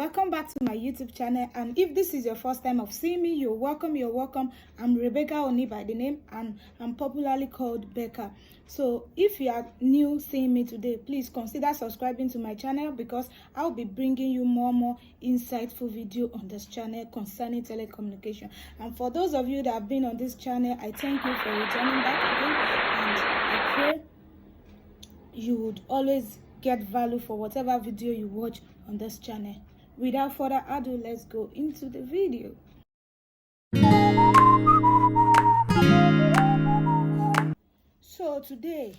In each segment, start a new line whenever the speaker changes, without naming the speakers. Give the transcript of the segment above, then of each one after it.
welcome back to my YouTube channel. And if this is your first time of seeing me, you're welcome. I'm Rebecca Oni by the name, and I'm popularly called Becca. So if you are new seeing me today, please consider subscribing to my channel, because I'll be bringing you more insightful video on this channel concerning telecommunication. And for those of you that have been on this channel, I thank you for returning back again, and I pray you would always get value for whatever video you watch on this channel. Without further ado, let's go into the video. So today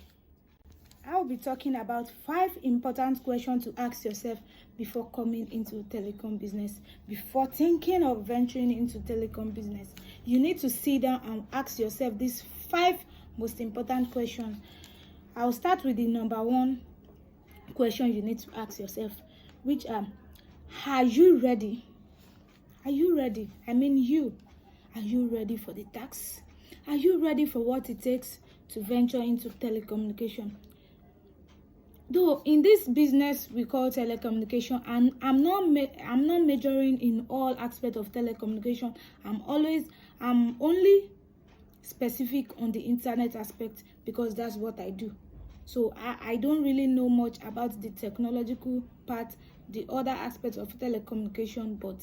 I'll be talking about 5 important questions to ask yourself before coming into telecom business. Before thinking of venturing into telecom business, you need to sit down and ask yourself these 5 most important questions. I'll start with the number 1 question you need to ask yourself, which are you ready? Are you ready? I mean you. Are you ready for the tax? Are you ready for what it takes to venture into telecommunication? Though in this business we call telecommunication, and I'm not majoring in all aspects of telecommunication. I'm only specific on the internet aspect, because that's what I do. So I don't really know much about the technological part, the other aspects of telecommunication, but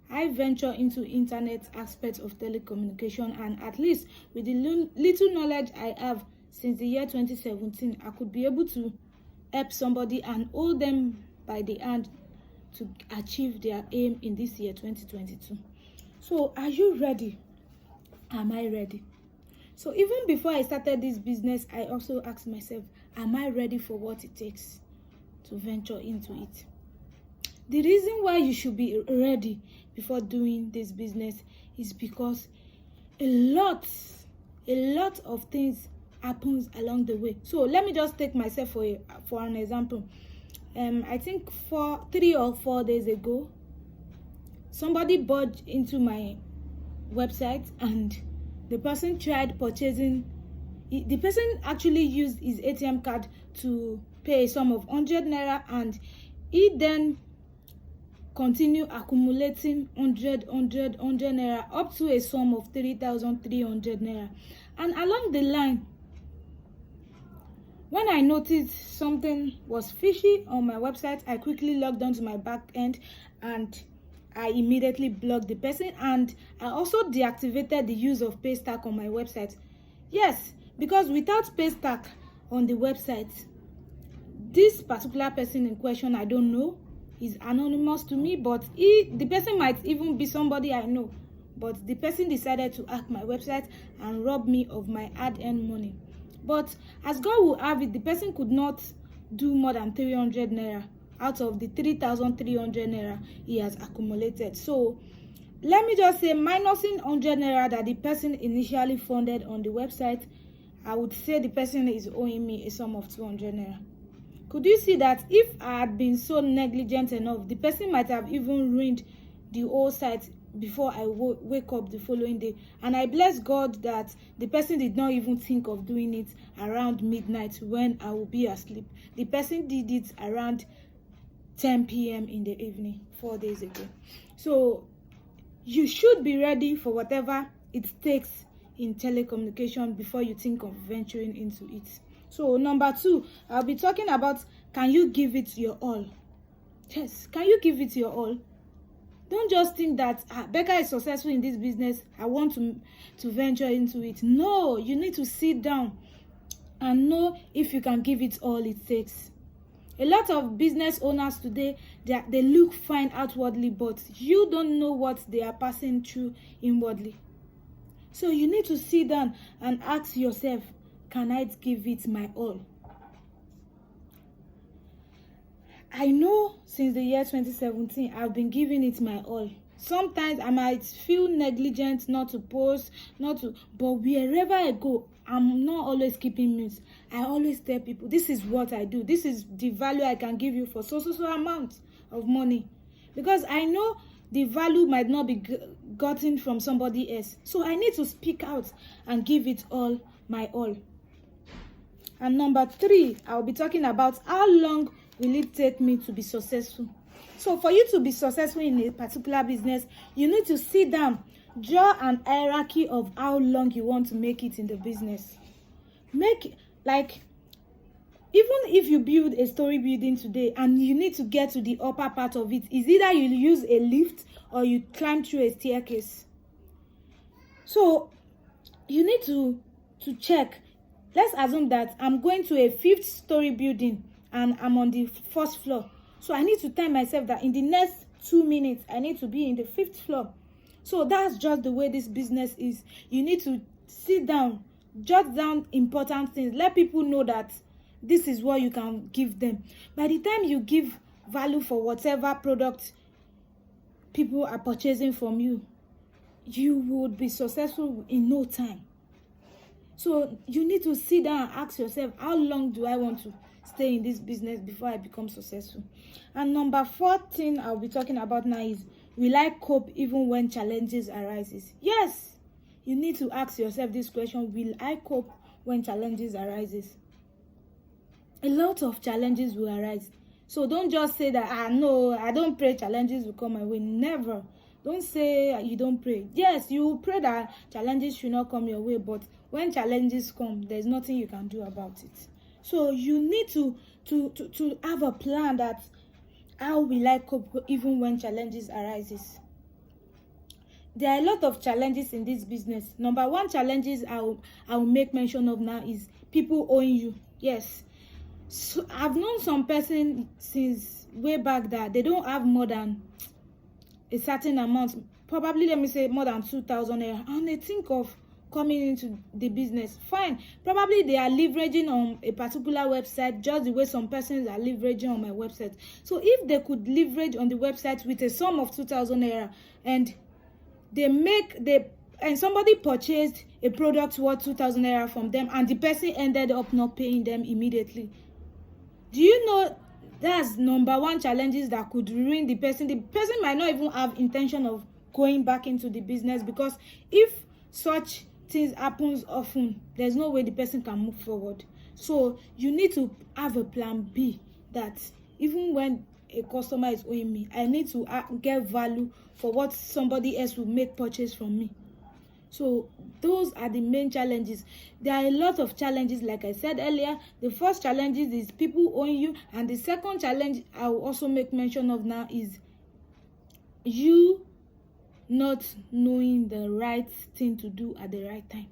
I venture into internet aspects of telecommunication, and at least with the little knowledge I have since the year 2017, I could be able to help somebody and hold them by the hand to achieve their aim in this year 2022. So are you ready? Am I ready? So even before I started this business, I also asked myself, am I ready for what it takes to venture into it? The reason why you should be ready before doing this business is because a lot of things happens along the way. So let me just take myself for an example. I think 3 or 4 days ago, somebody bought into my website, and the person tried purchasing. The person actually used his ATM card to pay a sum of 100 naira, and he then continued accumulating 100 naira up to a sum of 3,300 naira. And along the line, when I noticed something was fishy on my website, I quickly logged onto my back end and I immediately blocked the person, and I also deactivated the use of paystack on my website. Yes, because without paystack on the website, this particular person in question, I don't know, is anonymous to me, but the person might even be somebody I know, but the person decided to hack my website and rob me of my hard-earned money. But as God will have it, the person could not do more than 300 naira out of the 3,300 naira he has accumulated. So let me just say, minusing 100 naira that the person initially funded on the website, I would say the person is owing me a sum of 200 naira. Could you see that if I had been so negligent enough, the person might have even ruined the whole site before I wake up the following day? And I bless God that the person did not even think of doing it around midnight when I will be asleep. The person did it around 10 p.m. in the evening 4 days ago. So you should be ready for whatever it takes in telecommunication before you think of venturing into it. So number 2, I'll be talking about, can you give it your all? Yes, can you give it your all? Don't just think that Becca is successful in this business, I want to venture into it. No, you need to sit down and know if you can give it all it takes. A lot of business owners today, they look fine outwardly, but you don't know what they are passing through inwardly. So you need to sit down and ask yourself, can I give it my all? I know since the year 2017, I've been giving it my all. Sometimes I might feel negligent not to post, but wherever I go, I'm not always keeping mute. I always tell people, this is what I do. This is the value I can give you for so amount of money. Because I know the value might not be gotten from somebody else. So I need to speak out and give it all, my all. And number 3, I'll be talking about how long will it take me to be successful. So for you to be successful in a particular business, you need to sit down, draw an hierarchy of how long you want to make it in the business. Make, like, even if you build a story building today and you need to get to the upper part of it, is either you use a lift or you climb through a staircase. So you need to check. Let's assume that I'm going to a 5th story building and I'm on the 1st floor. So I need to tell myself that in the next 2 minutes, I need to be in the 5th floor. So that's just the way this business is. You need to sit down, jot down important things. Let people know that this is what you can give them. By the time you give value for whatever product people are purchasing from you, you would be successful in no time. So you need to sit down and ask yourself, how long do I want to stay in this business before I become successful? And number 4 thing I'll be talking about now is, will I cope even when challenges arises? Yes, you need to ask yourself this question: will I cope when challenges arises? A lot of challenges will arise. So don't just say that, no, I don't pray challenges will come my way. Never. Don't say you don't pray. Yes, you pray that challenges should not come your way, but when challenges come, there's nothing you can do about it. So you need to have a plan that, how will I cope even when challenges arises? There are a lot of challenges in this business. Number 1 challenges I will make mention of now is people owing you. Yes. So I've known some person since way back that they don't have more than a certain amount, probably let me say more than 2,000 naira, and they think of coming into the business. Fine, probably they are leveraging on a particular website, just the way some persons are leveraging on my website. So if they could leverage on the website with a sum of 2,000 naira, and somebody purchased a product worth 2,000 naira from them, and the person ended up not paying them immediately, do you know that's number 1 challenges that could ruin the person? The person might not even have intention of going back into the business, because if such things happens often, there's no way the person can move forward. So you need to have a plan B, that even when a customer is owing me, I need to get value for what somebody else will make purchase from me. So those are the main challenges. There are a lot of challenges, like I said earlier. The first challenge is people owing you, and the second challenge I will also make mention of now is you not knowing the right thing to do at the right time.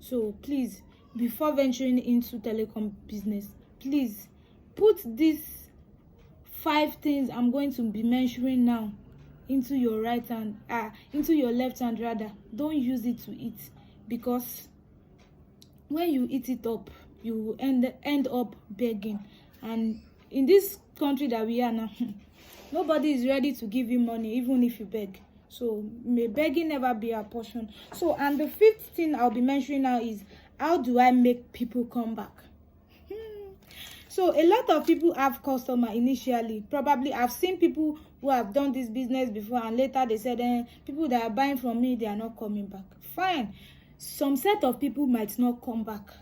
So please, before venturing into telecom business, please put these 5 things I'm going to be mentioning now into your right hand, into your left hand rather. Don't use it to eat, because when you eat it up, you will end up begging. And in this country that we are now, nobody is ready to give you money even if you beg. So may begging never be our portion. So, and the 5th thing I'll be mentioning now is, how do I make people come back? So a lot of people have customer initially. Probably I've seen people who have done this business before, and later they said, people that are buying from me, they are not coming back. Fine. Some set of people might not come back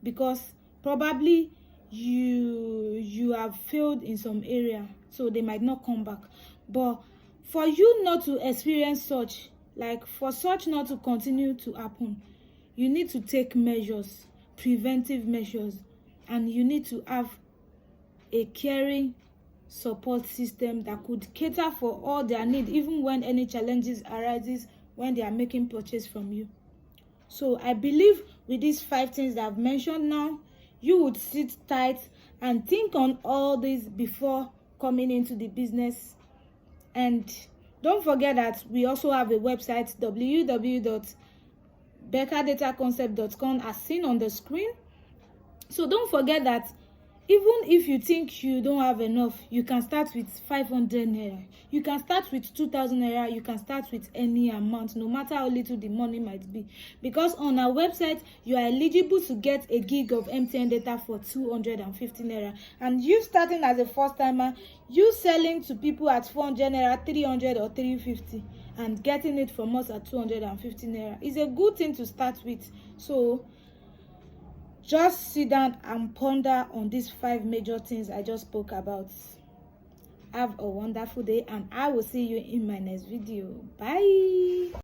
because probably you have failed in some area, so they might not come back. But for you not to experience such, like for such not to continue to happen, you need to take measures, preventive measures. And you need to have a caring support system that could cater for all their needs, even when any challenges arises when they are making purchase from you. So I believe with these 5 things that I've mentioned now, you would sit tight and think on all this before coming into the business. And don't forget that we also have a website, www.beccadataconcept.com, as seen on the screen. So don't forget that even if you think you don't have enough, you can start with 500 naira. You can start with 2,000 naira. You can start with any amount, no matter how little the money might be. Because on our website, you are eligible to get a gig of MTN data for 250 naira. And you starting as a first timer, you selling to people at 400 naira, 300 or 350, and getting it from us at 250 naira is a good thing to start with. So just sit down and ponder on these 5 major things I just spoke about. Have a wonderful day, and I will see you in my next video. Bye.